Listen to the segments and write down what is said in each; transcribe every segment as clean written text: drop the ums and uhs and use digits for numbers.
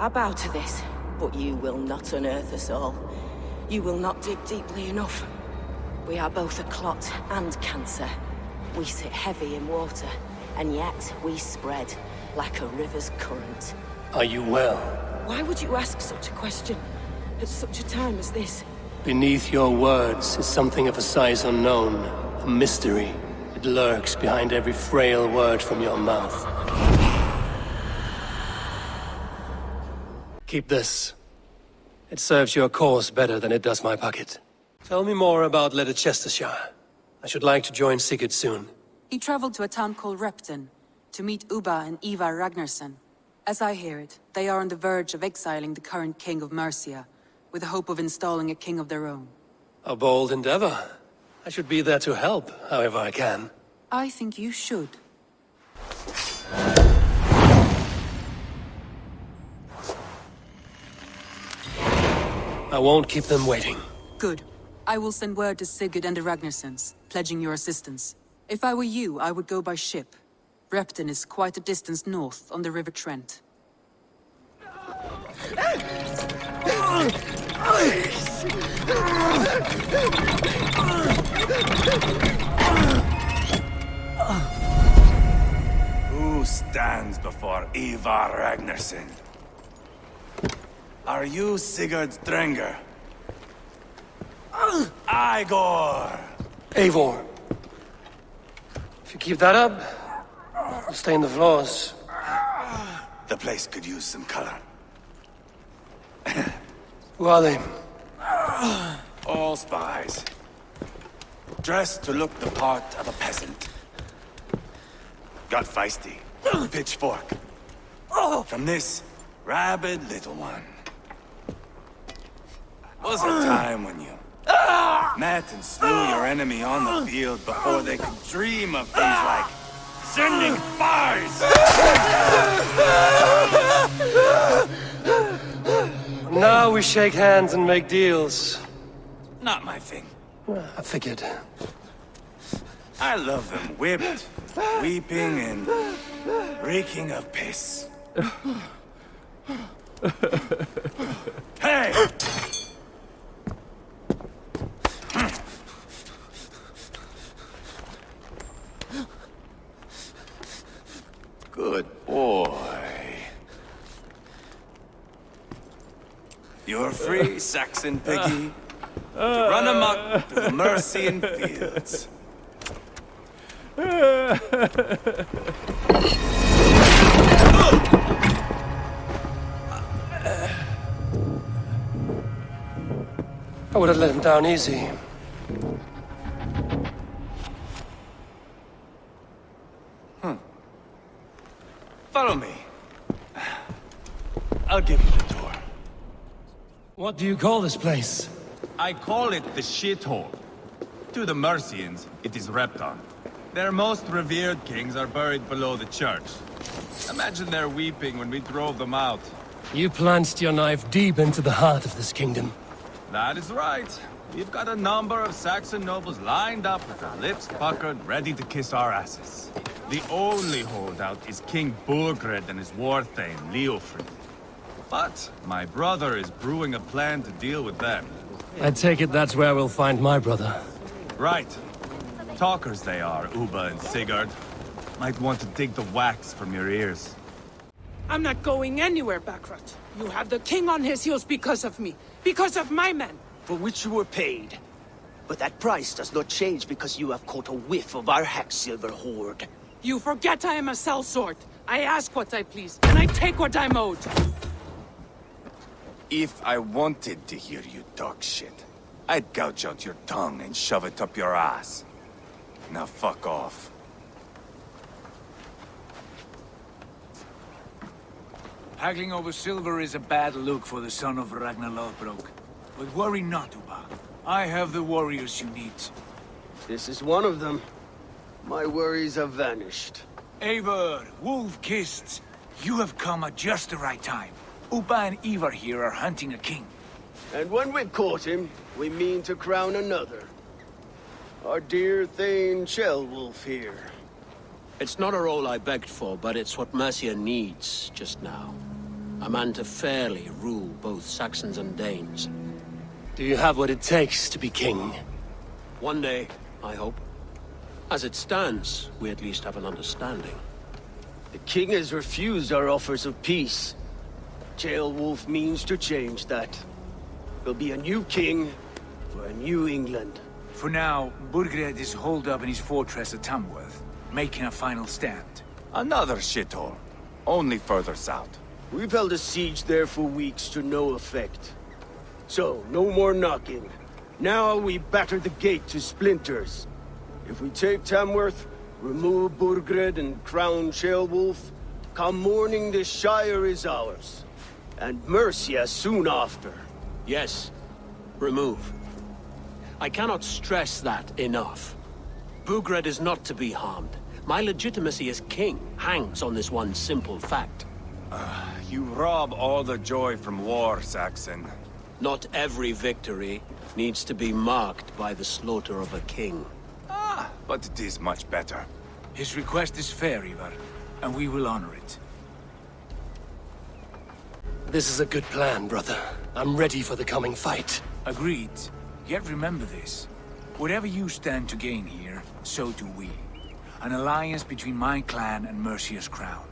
I bow to this, but you will not unearth us all. You will not dig deeply enough. We are both a clot and cancer. We sit heavy in water, and yet we spread like a river's current. Are you well? Why would you ask such a question at such a time as this? Beneath your words is something of a size unknown, a mystery. It lurks behind every frail word from your mouth. Keep this. It serves your cause better than it does my pocket. Tell me more about Leicestershire. I should like to join Sigurd soon. He traveled to a town called Repton to meet Ubba and Ivar Ragnarsson. As I hear it, they are on the verge of exiling the current king of Mercia, with the hope of installing a king of their own. A bold endeavor. I should be there to help, however I can. I think you should. I won't keep them waiting. Good. I will send word to Sigurd and the Ragnarssons, pledging your assistance. If I were you, I would go by ship. Repton is quite a distance north on the River Trent. Who stands before Ivar Ragnarsson? Are you Sigurd Drenger? Igor! Eivor. If you keep that up, you'll stain the floors. The place could use some color. Who are they? All spies. Dressed to look the part of a peasant. Got feisty. Pitchfork. From this rabid little one. Was a time when you met and slew your enemy on the field before they could dream of things like sending spies! Now we shake hands and make deals. Not my thing. I figured. I love them whipped, weeping, and reeking of piss. Hey! Good boy. You're free, Saxon piggy, to run amok through the Mercian fields. I would have let him down easy. Follow me. I'll give you the tour. What do you call this place? I call it the shithole. To the Mercians, it is Repton. Their most revered kings are buried below the church. Imagine their weeping when we drove them out. You plunged your knife deep into the heart of this kingdom. That is right. We've got a number of Saxon nobles lined up with their lips puckered, ready to kiss our asses. The only holdout is King Burgred and his war thane, Leofrid. But my brother is brewing a plan to deal with them. I take it that's where we'll find my brother. Right. Talkers they are, Ubba and Sigurd. Might want to dig the wax from your ears. I'm not going anywhere, Backrot. You have the king on his heels because of me. Because of my men. For which you were paid. But that price does not change because you have caught a whiff of our Hacksilver hoard. You forget I am a sellsword. I ask what I please, and I take what I'm owed. If I wanted to hear you talk shit, I'd gouge out your tongue and shove it up your ass. Now fuck off. Haggling over silver is a bad look for the son of Ragnar Lothbrok. But worry not, Ubba. I have the warriors you need. This is one of them. My worries have vanished. Eivor, wolf-kissed, you have come at just the right time. Ubba and Ivar here are hunting a king. And when we've caught him, we mean to crown another. Our dear Thane Shellwolf here. It's not a role I begged for, but it's what Mercia needs just now. A man to fairly rule both Saxons and Danes. Do you have what it takes to be king? One day, I hope. As it stands, we at least have an understanding. The king has refused our offers of peace. Ceolwulf means to change that. There'll be a new king for a new England. For now, Burgred is holed up in his fortress at Tamworth, making a final stand. Another shithole. Only further south. We've held a siege there for weeks to no effect. So, no more knocking. Now we batter the gate to splinters. If we take Tamworth, remove Burgred and crown Ceolwulf, come morning the Shire is ours. And Mercia soon after. Yes, remove. I cannot stress that enough. Burgred is not to be harmed. My legitimacy as king hangs on this one simple fact. You rob all the joy from war, Saxon. Not every victory needs to be marked by the slaughter of a king. But it is much better. His request is fair, Ivar, and we will honor it. This is a good plan, brother. I'm ready for the coming fight. Agreed. Yet remember this. Whatever you stand to gain here, so do we. An alliance between my clan and Mercia's crown.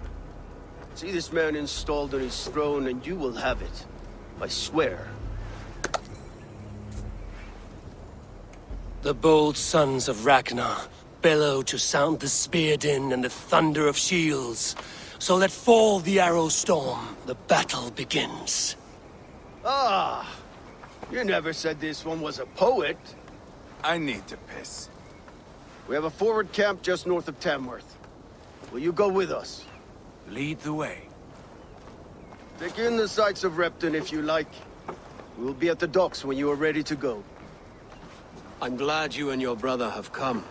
See this man installed on his throne and you will have it. I swear. The bold sons of Ragnar bellow to sound the spear din and the thunder of shields. So let fall the arrow storm. The battle begins. Ah! You never said this one was a poet. I need to piss. We have a forward camp just north of Tamworth. Will you go with us? Lead the way. Take in the sights of Repton if you like. We will be at the docks when you are ready to go. I'm glad you and your brother have come,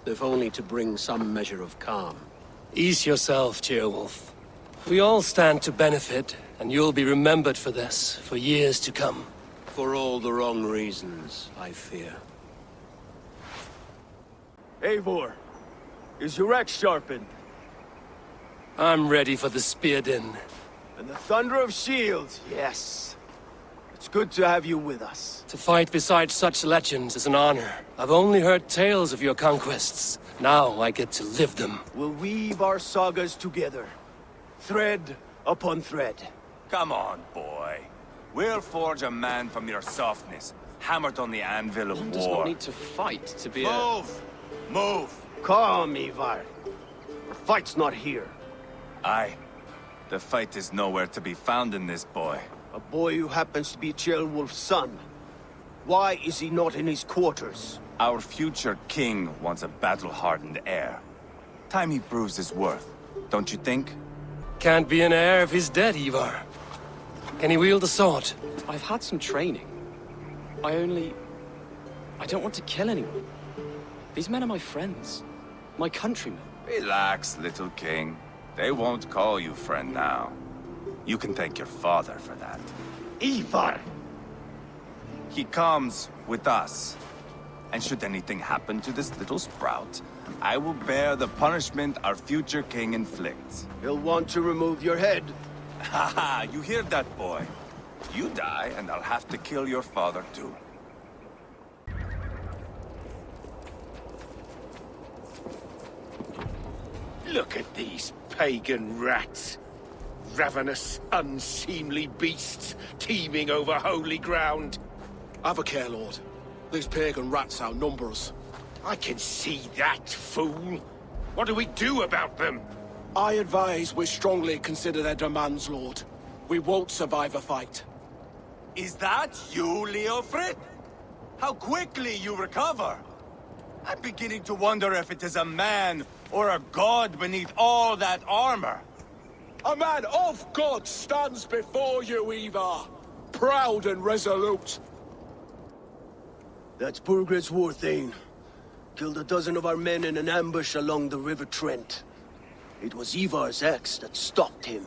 if only to bring some measure of calm. Ease yourself, Ceolwulf. We all stand to benefit, and you'll be remembered for this, for years to come. For all the wrong reasons, I fear. Eivor, is your axe sharpened? I'm ready for the spear din. And the thunder of shields, yes. It's good to have you with us. To fight beside such legends is an honor. I've only heard tales of your conquests. Now I get to live them. We'll weave our sagas together. Thread upon thread. Come on, boy. We'll forge a man from your softness, hammered on the anvil of One war. does not need to fight to be Move! Move! Calm, Ivar. The fight's not here. Aye. The fight is nowhere to be found in this boy. A boy who happens to be Ceolwulf's son. Why is he not in his quarters? Our future king wants a battle-hardened heir. Time he proves his worth, don't you think? Can't be an heir if he's dead, Ivar. Can he wield a sword? I've had some training. I don't want to kill anyone. These men are my friends. My countrymen. Relax, little king. They won't call you friend now. You can thank your father for that. Ivar! He comes with us. And should anything happen to this little sprout, I will bear the punishment our future king inflicts. He'll want to remove your head. Haha, you hear that, boy? You die, and I'll have to kill your father, too. Look at these pagan rats. Ravenous, unseemly beasts teeming over holy ground. Have a care, Lord. These pagan rats outnumber us. I can see that, fool. What do we do about them? I advise we strongly consider their demands, Lord. We won't survive a fight. Is that you, Leofrid? How quickly you recover! I'm beginning to wonder if it is a man or a god beneath all that armor. A man of God stands before you, Ivar. Proud and resolute. That's Burgred's war thane. Killed a dozen of our men in an ambush along the River Trent. It was Ivar's axe that stopped him.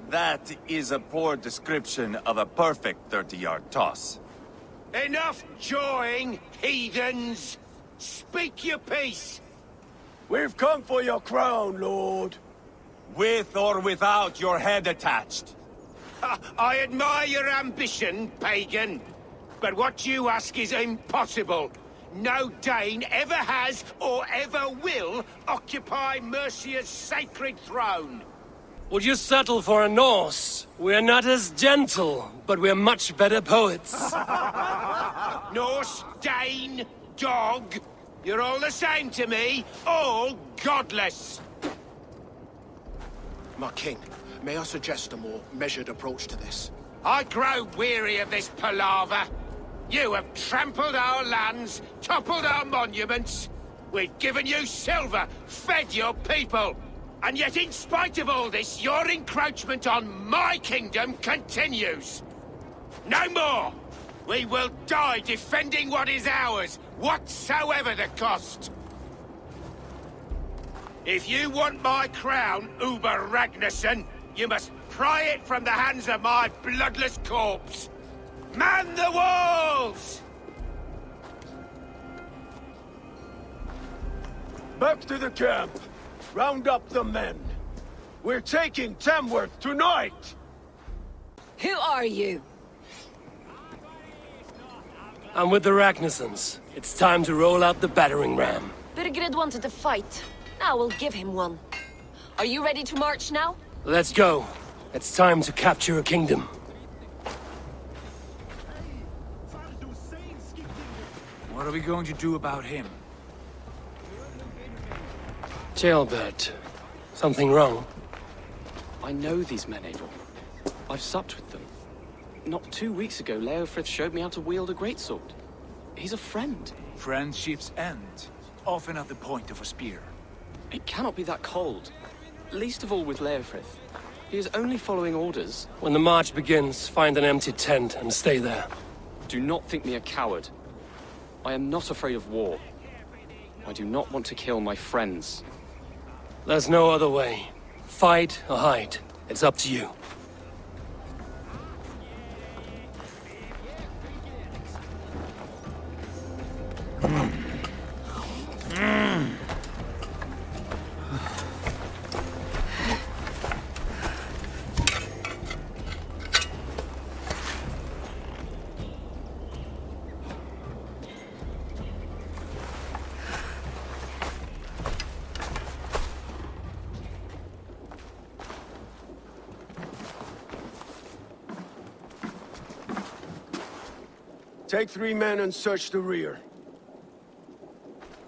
That is a poor description of a perfect 30-yard toss. Enough jawing, heathens! Speak your peace! We've come for your crown, Lord. With or without your head attached. I admire your ambition, pagan. But what you ask is impossible. No Dane ever has or ever will occupy Mercia's sacred throne. Would you settle for a Norse? We're not as gentle, but we're much better poets. Norse, Dane, dog. You're all the same to me. All godless. My king, may I suggest a more measured approach to this? I grow weary of this palaver. You have trampled our lands, toppled our monuments. We've given you silver, fed your people. And yet in spite of all this, your encroachment on my kingdom continues. No more! We will die defending what is ours, whatsoever the cost. If you want my crown, Uber Ragnarsson, you must pry it from the hands of my bloodless corpse. Man the walls! Back to the camp. Round up the men. We're taking Tamworth tonight! Who are you? I'm with the Ragnarssons. It's time to roll out the battering ram. Birgred wanted to fight. Now we'll give him one. Are you ready to march now? Let's go. It's time to capture a kingdom. What are we going to do about him? Jailbird. Something wrong? I know these men, Eivor. I've supped with them. Not 2 weeks ago, Leofrith showed me how to wield a greatsword. He's a friend. Friendships end, often at the point of a spear. It cannot be that cold. Least of all with Leofrith. He is only following orders. When the march begins, find an empty tent and stay there. Do not think me a coward. I am not afraid of war. I do not want to kill my friends. There's no other way. Fight or hide. It's up to you. Take 3 men and search the rear.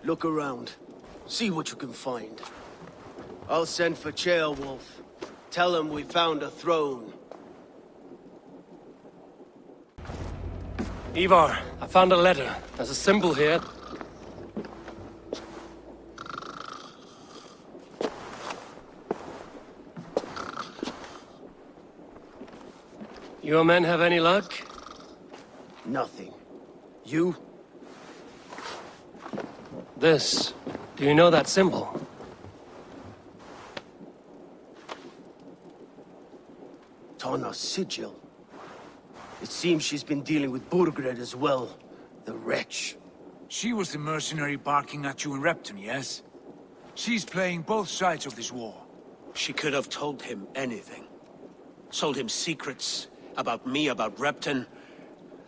Look around. See what you can find. I'll send for Ceolwulf. Tell him we found a throne. Ivar, I found a letter. There's a symbol here. Your men have any luck? Nothing. You? This. Do you know that symbol? Tana's sigil. It seems she's been dealing with Burgred as well. The wretch. She was the mercenary barking at you in Repton, yes? She's playing both sides of this war. She could have told him anything. Sold him secrets about me, about Repton,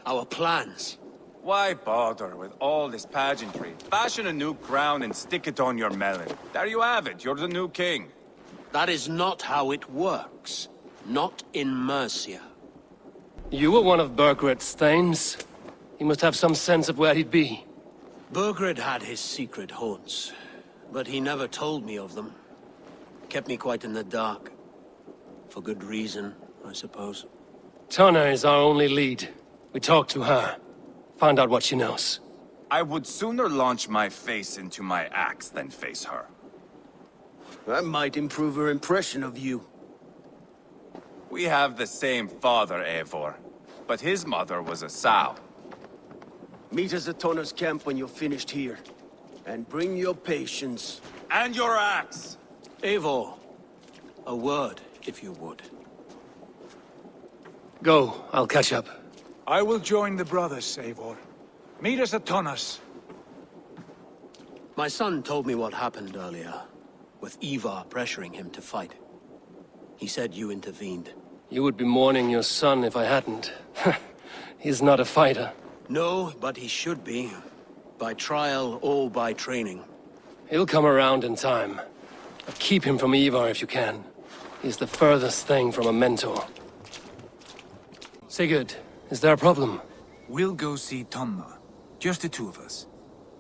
our plans. Why bother with all this pageantry? Fashion a new crown and stick it on your melon. There you have it, you're the new king. That is not how it works. Not in Mercia. You were one of Burgred's thanes. He must have some sense of where he'd be. Burgred had his secret haunts, but he never told me of them. Kept me quite in the dark. For good reason, I suppose. Tana is our only lead. We talked to her. Find out what she knows. I would sooner launch my face into my axe than face her. That might improve her impression of you. We have the same father, Eivor, but his mother was a sow. Meet us at Tana's camp when you're finished here. And bring your patience. And your axe! Eivor, a word, if you would. Go, I'll catch up. I will join the brothers, Eivor. Meet us at Tana's. My son told me what happened earlier, with Ivar pressuring him to fight. He said you intervened. You would be mourning your son if I hadn't. He's not a fighter. No, but he should be. By trial or by training. He'll come around in time. But keep him from Ivar if you can. He's the furthest thing from a mentor. Sigurd, is there a problem? We'll go see Tonna. Just the two of us.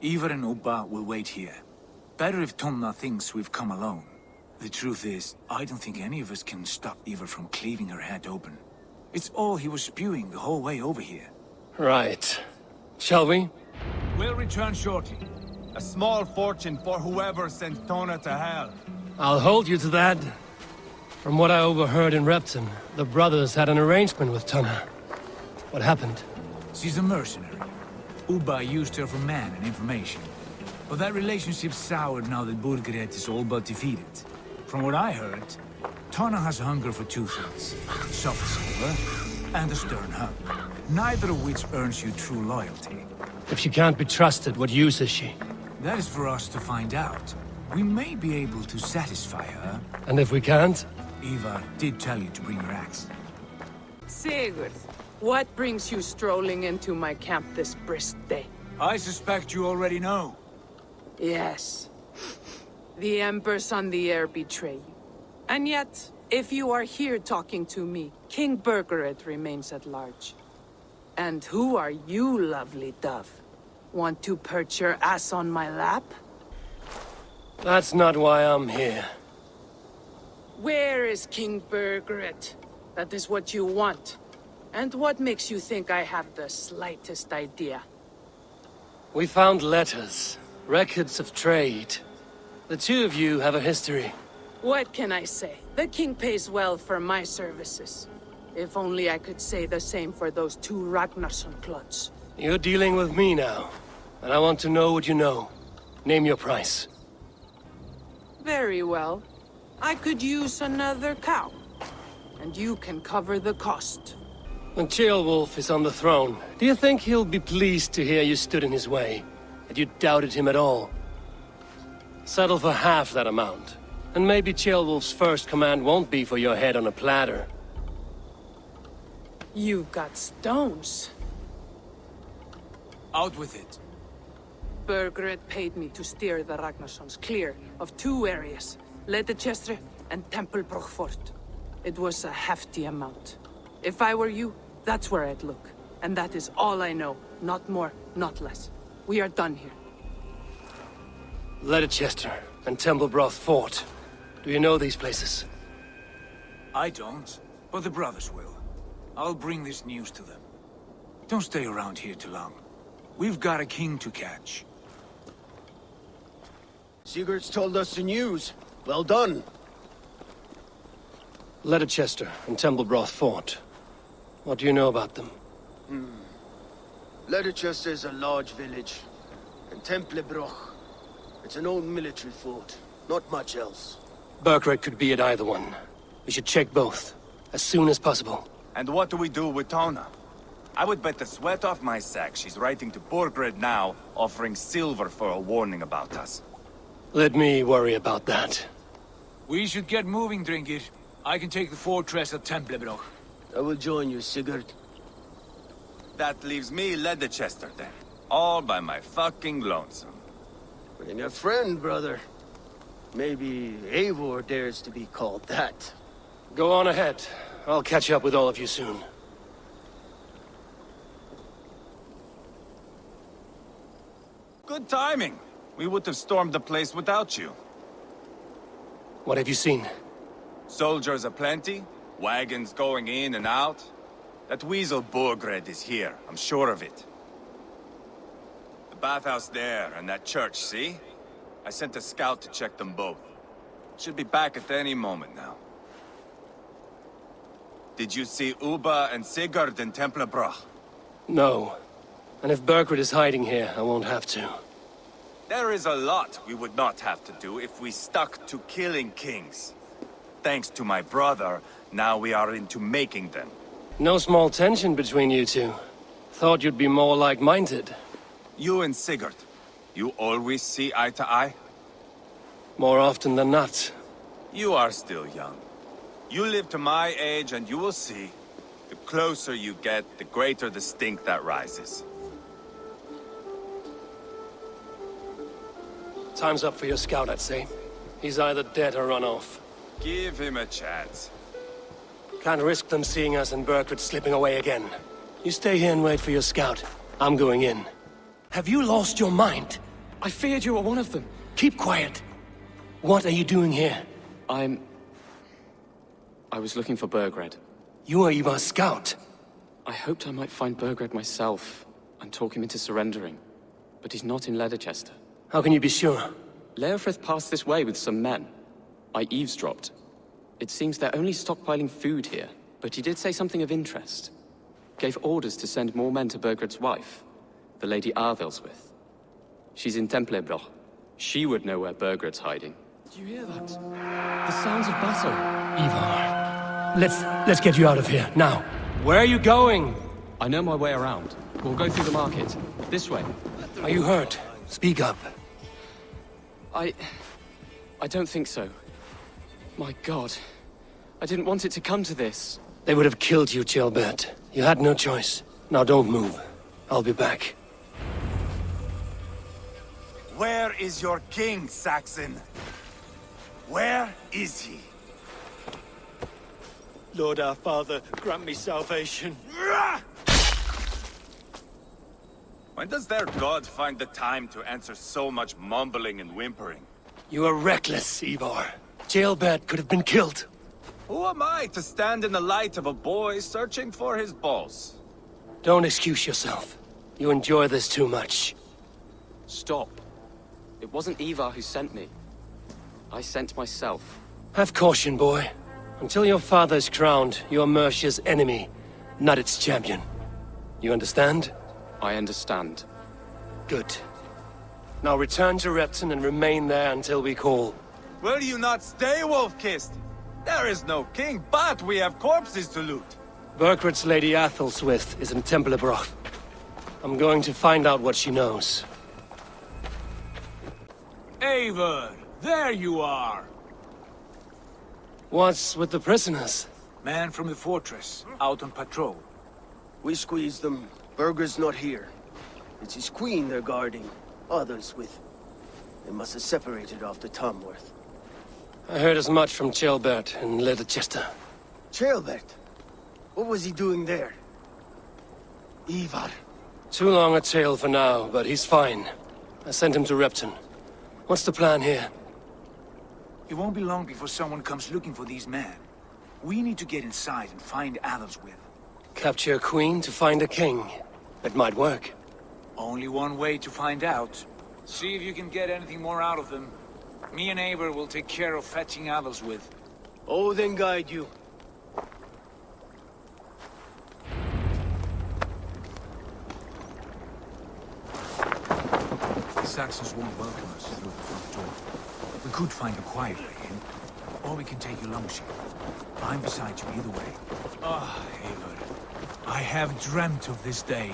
Ivar and Ubba will wait here. Better if Tonna thinks we've come alone. The truth is, I don't think any of us can stop Ivar from cleaving her head open. It's all he was spewing the whole way over here. Right. Shall we? We'll return shortly. A small fortune for whoever sent Tonna to hell. I'll hold you to that. From what I overheard in Repton, the brothers had an arrangement with Tonna. What happened? She's a mercenary. Ubba used her for man and information. But that relationship soured now that Burgred is all but defeated. From what I heard, Tonna has hunger for two things. Soft silver and a stern hug. Neither of which earns you true loyalty. If she can't be trusted, what use is she? That is for us to find out. We may be able to satisfy her. And if we can't? Ivar did tell you to bring your axe. Sigurd, what brings you strolling into my camp this brisk day? I suspect you already know. Yes. The Embers on the air betray you. And yet, if you are here talking to me, King Burgred remains at large. And who are you, lovely dove? Want to perch your ass on my lap? That's not why I'm here. Where is King Burgred? That is what you want. And what makes you think I have the slightest idea? We found letters, records of trade. The two of you have a history. What can I say? The king pays well for my services. If only I could say the same for those two Ragnarsson clods. You're dealing with me now, and I want to know what you know. Name your price. Very well. I could use another cow. And you can cover the cost. When Ceolwulf is on the throne, do you think he'll be pleased to hear you stood in his way? That you doubted him at all? Settle for half that amount. And maybe Ceolwulf's first command won't be for your head on a platter. You've got stones. Out with it. Burgred paid me to steer the Ragnarssons clear of two areas, Leitechestre and Tempelbroch Fort. It was a hefty amount. If I were you, that's where I'd look. And that is all I know. Not more, not less. We are done here. Leitechestre and Tempelbroch Fort. Do you know these places? I don't, but the brothers will. I'll bring this news to them. Don't stay around here too long. We've got a king to catch. Sigurd's told us the news. Well done. Leitechestre and Tempelbroch Fort. What do you know about them? Leitechestre is a large village. And Tempelbroch, it's an old military fort. Not much else. Burgred could be at either one. We should check both, as soon as possible. And what do we do with Tonna? I would bet the sweat off my sack she's writing to Burgred now, offering silver for a warning about us. Let me worry about that. We should get moving, Drinkit. I can take the fortress at Tempelbroch. I will join you, Sigurd. That leaves me Leitechestre then. All by my fucking lonesome. Bring a friend, brother. Maybe Eivor dares to be called that. Go on ahead. I'll catch up with all of you soon. Good timing. We would have stormed the place without you. What have you seen? Soldiers aplenty, wagons going in and out. That weasel Burgred is here, I'm sure of it. The bathhouse there and that church, see? I sent a scout to check them both. Should be back at any moment now. Did you see Ubba and Sigurd in Tempelbroch? No. And if Burgred is hiding here, I won't have to. There is a lot we would not have to do if we stuck to killing kings. Thanks to my brother, now we are into making them. No small tension between you two. Thought you'd be more like-minded. You and Sigurd, you always see eye to eye? More often than not. You are still young. You live to my age and you will see. The closer you get, the greater the stink that rises. Time's up for your scout, I'd say. He's either dead or run off. Give him a chance. Can't risk them seeing us and Burkhardt slipping away again. You stay here and wait for your scout. I'm going in. Have you lost your mind? I feared you were one of them. Keep quiet. What are you doing here? I was looking for Burgred. You are Ivar's scout. I hoped I might find Burgred myself and talk him into surrendering. But he's not in Leicester. How can you be sure? Leofrith passed this way with some men. I eavesdropped. It seems they're only stockpiling food here, but he did say something of interest. Gave orders to send more men to Burgred's wife, the Lady Arvelswith. She's in Templebroch. She would know where Burgred's hiding. Do you hear that? The sounds of battle. Ivar, let's get you out of here, now. Where are you going? I know my way around. We'll go through the market. This way. Are you hurt? Speak up. I don't think so. My God. I didn't want it to come to this. They would have killed you, Chilbert. You had no choice. Now don't move. I'll be back. Where is your king, Saxon? Where is he? Lord our Father, grant me salvation. When does their god find the time to answer so much mumbling and whimpering? You are reckless, Ivar. Chilbert could have been killed. Who am I to stand in the light of a boy searching for his balls? Don't excuse yourself. You enjoy this too much. Stop. It wasn't Ivar who sent me. I sent myself. Have caution, boy. Until your father is crowned, you are Mercia's enemy, not its champion. You understand? I understand. Good. Now return to Repton and remain there until we call. Will you not stay, Wolf-Kissed? There is no king, but we have corpses to loot. Burkhart's Lady Athelstwith is in Templebroch. I'm going to find out what she knows. Eivor, there you are! What's with the prisoners? Man from the fortress, out on patrol. We squeezed them. Burger's not here. It's his queen they're guarding. Adelswith. They must have separated after Tamworth. I heard as much from Chilbert in Leicester. Chilbert? What was he doing there? Ivar. Too long a tale for now, but he's fine. I sent him to Repton. What's the plan here? It won't be long before someone comes looking for these men. We need to get inside and find Adelswith. Capture a queen to find a king. It might work. Only one way to find out. See if you can get anything more out of them. Me and Eivor will take care of fetching Adelswith. Oh, then guide you. The Saxons won't welcome us through the front door. We could find a quiet way in, or we can take your longship. I'm beside you either way. Ah, Eivor. I have dreamt of this day.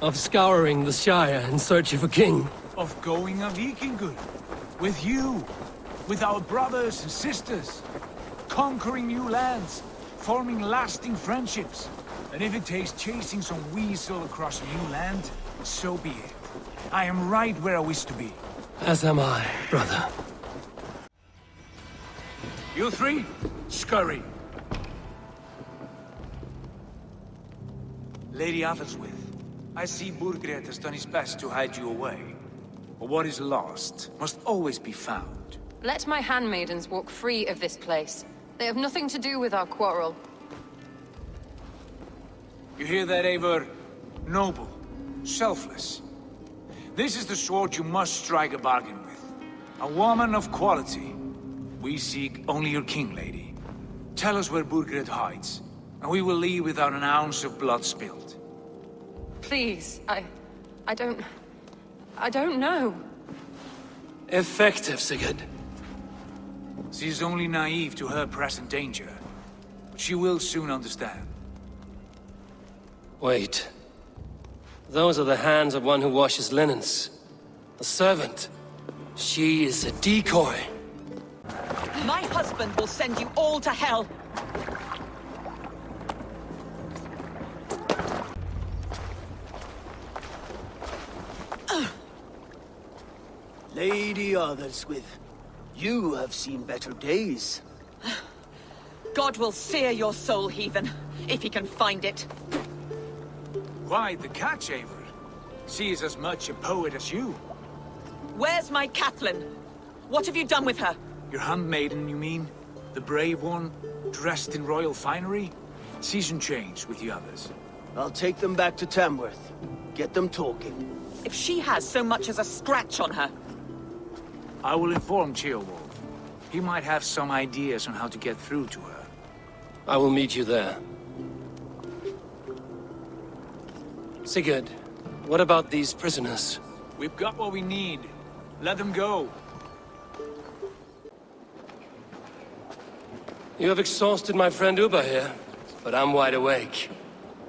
Of scouring the Shire in search of a king. Of going a Vikingur. With you. With our brothers and sisters. Conquering new lands. Forming lasting friendships. And if it takes chasing some weasel across new land, so be it. I am right where I wish to be. As am I, brother. You three, scurry. Lady Athelstwith, I see Burgred has done his best to hide you away. But what is lost must always be found. Let my handmaidens walk free of this place. They have nothing to do with our quarrel. You hear that, Eivor? Noble, selfless. This is the sword you must strike a bargain with. A woman of quality. We seek only your king, lady. Tell us where Burgred hides, and we will leave without an ounce of blood spilled. Please, I don't know. Effective, Sigurd. She is only naive to her present danger, but she will soon understand. Wait. Those are the hands of one who washes linens. A servant. She is a decoy. My husband will send you all to hell. Lady Otherswith, you have seen better days. God will sear your soul, heathen, if he can find it. Why, the catch, Eivor? She is as much a poet as you. Where's my Catelyn? What have you done with her? Your handmaiden, you mean? The brave one, dressed in royal finery? Season change with the others. I'll take them back to Tamworth. Get them talking. If she has so much as a scratch on her. I will inform Ceolwulf. He might have some ideas on how to get through to her. I will meet you there. Sigurd, what about these prisoners? We've got what we need. Let them go. You have exhausted my friend Uba here, but I'm wide awake.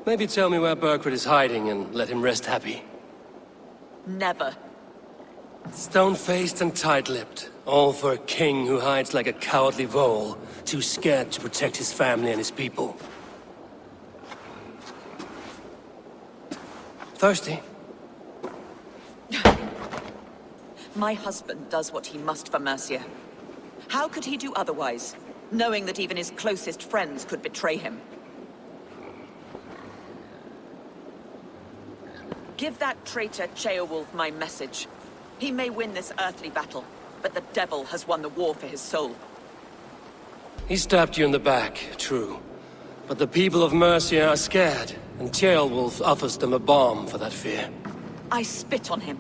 Maybe tell me where Burkred is hiding and let him rest happy. Never. Stone-faced and tight-lipped, all for a king who hides like a cowardly vole, too scared to protect his family and his people. Thirsty? My husband does what he must for Mercia. How could he do otherwise, knowing that even his closest friends could betray him? Give that traitor Ceolwulf my message. He may win this earthly battle, but the devil has won the war for his soul. He stabbed you in the back, true. But the people of Mercia are scared, and Ceolwulf offers them a balm for that fear. I spit on him.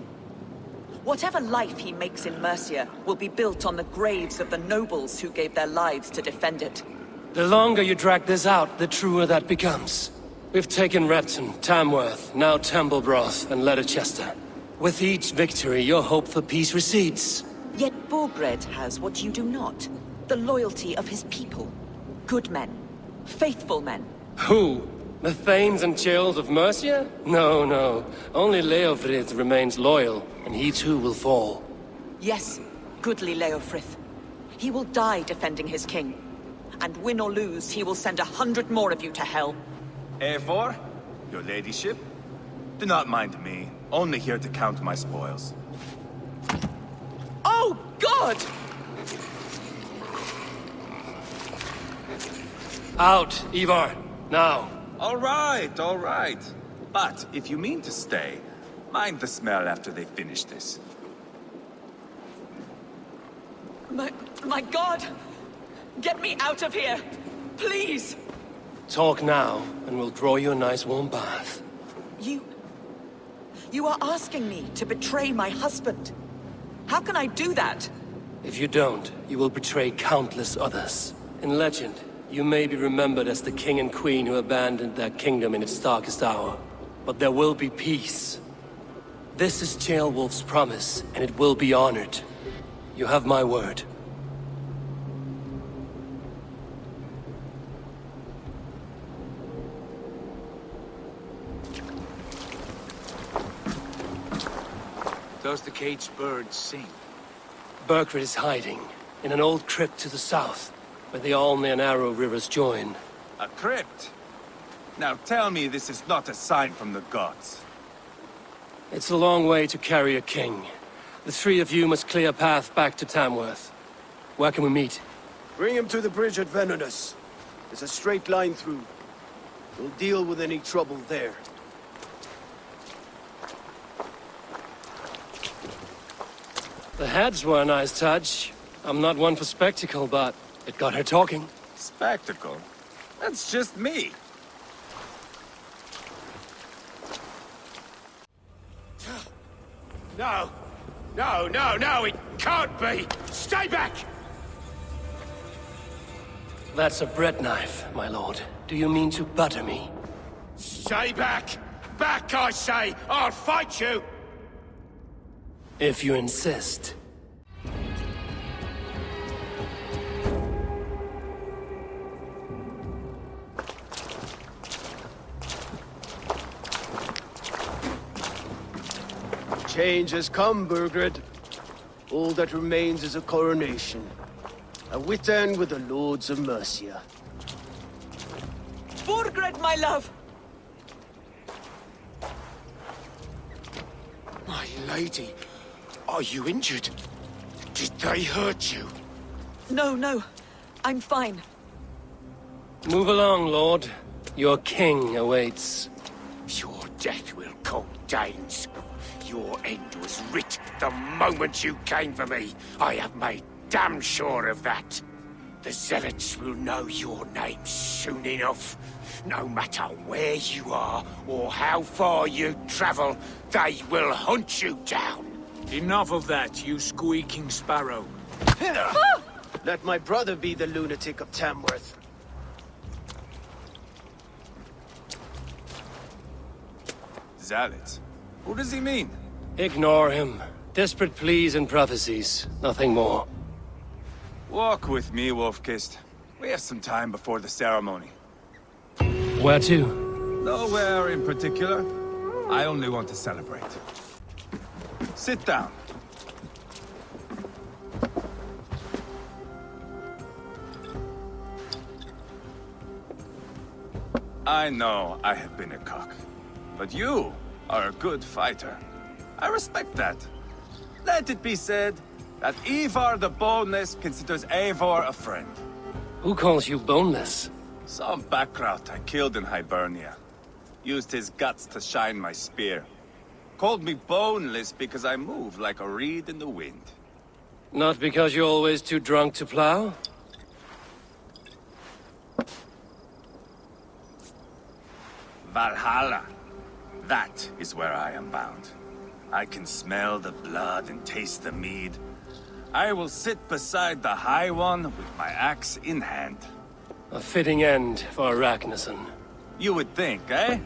Whatever life he makes in Mercia will be built on the graves of the nobles who gave their lives to defend it. The longer you drag this out, the truer that becomes. We've taken Repton, Tamworth, now Templebroth, and Leicester. With each victory, your hope for peace recedes. Yet Burgred has what you do not. The loyalty of his people. Good men. Faithful men. Who? The Thanes and Chills of Mercia? No, no. Only Leofrith remains loyal, and he too will fall. Yes, goodly Leofrith. He will die defending his king. And win or lose, he will send 100 more of you to hell. Eivor, your ladyship, do not mind me. Only here to count my spoils. Oh, God! Out, Ivar, now. All right. But if you mean to stay, mind the smell after they finish this. My God! Get me out of here! Please! Talk now, and we'll draw you a nice warm bath. You are asking me to betray my husband. How can I do that? If you don't, you will betray countless others. In legend, you may be remembered as the king and queen who abandoned their kingdom in its darkest hour. But there will be peace. This is Ceolwulf's promise, and it will be honored. You have my word. Does the caged bird sing? Burkred is hiding in an old crypt to the south, where the Alne and Arrow rivers join. A crypt? Now tell me this is not a sign from the gods. It's a long way to carry a king. The three of you must clear a path back to Tamworth. Where can we meet? Bring him to the bridge at Venonus. There's a straight line through. We'll deal with any trouble there. The heads were a nice touch. I'm not one for spectacle, but it got her talking. Spectacle? That's just me. No! No, it can't be! Stay back! That's a bread knife, my lord. Do you mean to butter me? Stay back! Back, I say! I'll fight you! If you insist. Change has come, Burgred. All that remains is a coronation. A Witan with the Lords of Mercia. Burgred, my love! My lady, are you injured? Did they hurt you? No, no. I'm fine. Move along, Lord. Your king awaits. Your death will come, Danes. Your end was writ the moment you came for me. I have made damn sure of that. The Zealots will know your name soon enough. No matter where you are or how far you travel, they will hunt you down. Enough of that, you squeaking sparrow. Let my brother be the lunatic of Tamworth. Zealots? Who does he mean? Ignore him. Desperate pleas and prophecies. Nothing more. Walk with me, Wolf-Kissed. We have some time before the ceremony. Where to? Nowhere in particular. I only want to celebrate. Sit down. I know I have been a cock, but you are a good fighter. I respect that. Let it be said that Ivar the Boneless considers Eivor a friend. Who calls you boneless? Some background I killed in Hibernia. Used his guts to shine my spear. Called me boneless because I move like a reed in the wind. Not because you're always too drunk to plow? Valhalla. That is where I am bound. I can smell the blood and taste the mead. I will sit beside the High One with my axe in hand. A fitting end for Ragnarsson. You would think, eh?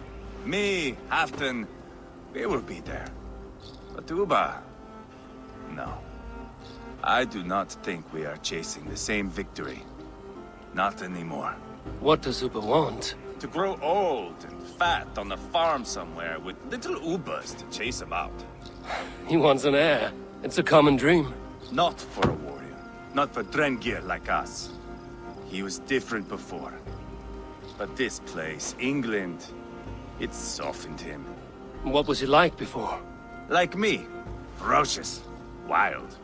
Me, Halfdan, we will be there. But Uba... no. I do not think we are chasing the same victory. Not anymore. What does Uba want? To grow old and fat on a farm somewhere with little Ubas to chase him out. He wants an heir. It's a common dream. Not for a warrior. Not for Drengir like us. He was different before. But this place, England, it softened him. What was he like before? Like me. Ferocious. Wild.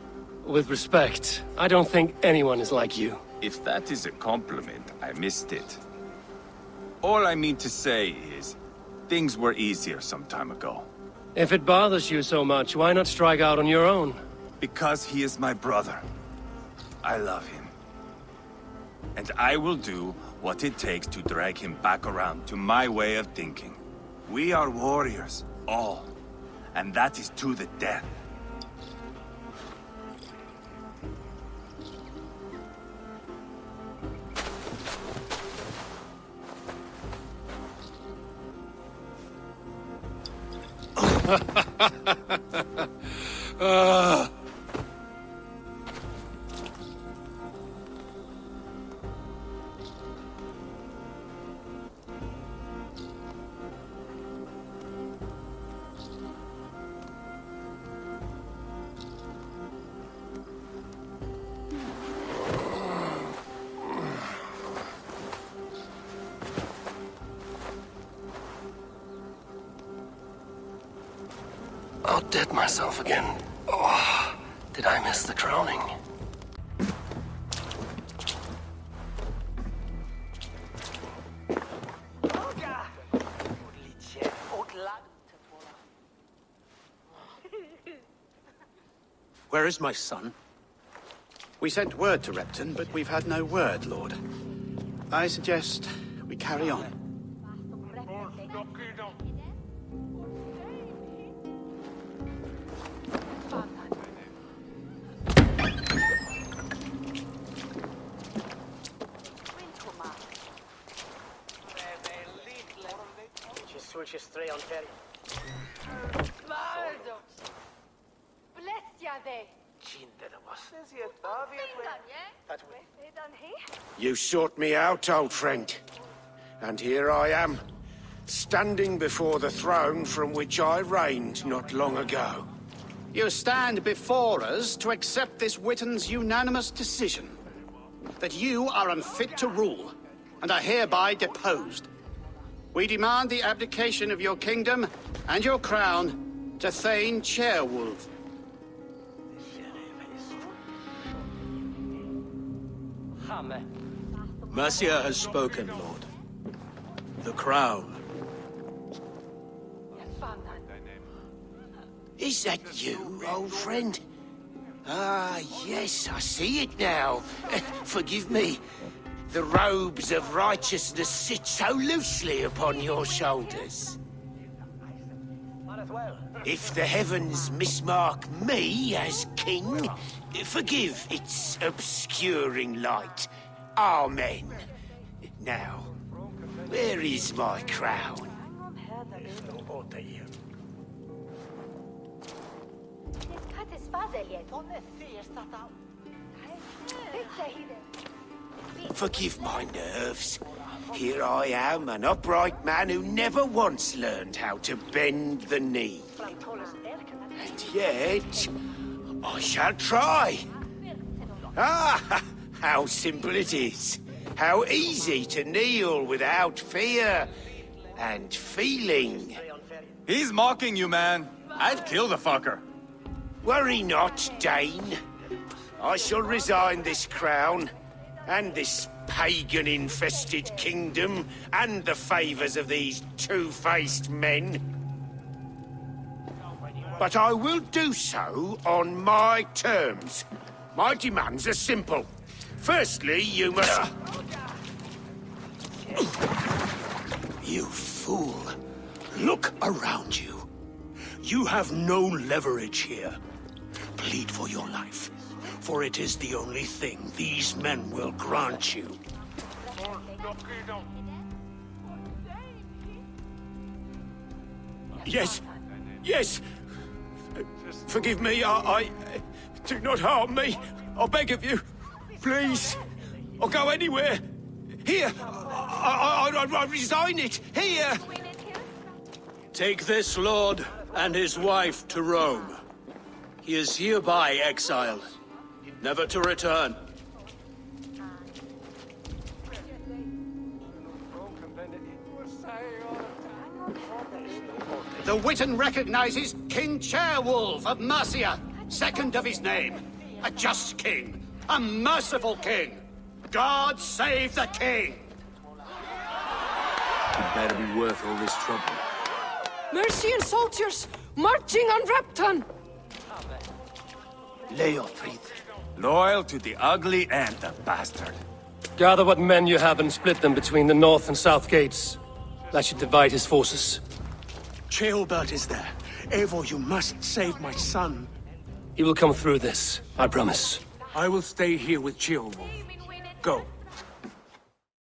With respect, I don't think anyone is like you. If that is a compliment, I missed it. All I mean to say is, things were easier some time ago. If it bothers you so much, why not strike out on your own? Because he is my brother. I love him. And I will do what it takes to drag him back around to my way of thinking. We are warriors, all. And that is to the death. I'll dead myself again. Oh, did I miss the crowning? Where is my son? We sent word to Repton, but we've had no word, Lord. I suggest we carry on. You sought me out, old friend. And here I am, standing before the throne from which I reigned not long ago. You stand before us to accept this Witten's unanimous decision. That you are unfit to rule, and are hereby deposed. We demand the abdication of your kingdom and your crown to Thane Chairwolf. Mercia has spoken, Lord. The crown. Is that you, old friend? Ah, yes, I see it now. Forgive me. The robes of righteousness sit so loosely upon your shoulders. If the heavens mismark me as king, forgive its obscuring light. Amen. Now, where is my crown? Forgive my nerves. Here I am, an upright man who never once learned how to bend the knee. And yet, I shall try. Ah, how simple it is. How easy to kneel without fear and feeling. He's mocking you, man. I'd kill the fucker. Worry not, Dane. I shall resign this crown, and this pagan-infested kingdom, and the favors of these two-faced men. But I will do so on my terms. My demands are simple. Firstly, you must... You fool. Look around you. You have no leverage here. Plead for your life, for it is the only thing these men will grant you. Yes, yes. Forgive me, I... Do not harm me. I beg of you. Please. I'll go anywhere. Here. I resign it. Here. Take this lord and his wife to Rome. He is hereby exiled, never to return. The Witan recognizes King Chairwolf of Mercia, second of his name. A just king, a merciful king. God save the king! It better be worth all this trouble. Mercian soldiers marching on Repton! Loyal to the ugly and the bastard. Gather what men you have and split them between the north and south gates. That should divide his forces. Ceolbert is there. Eivor, you must save my son. He will come through this, I promise. I will stay here with Ceolwolf. Go.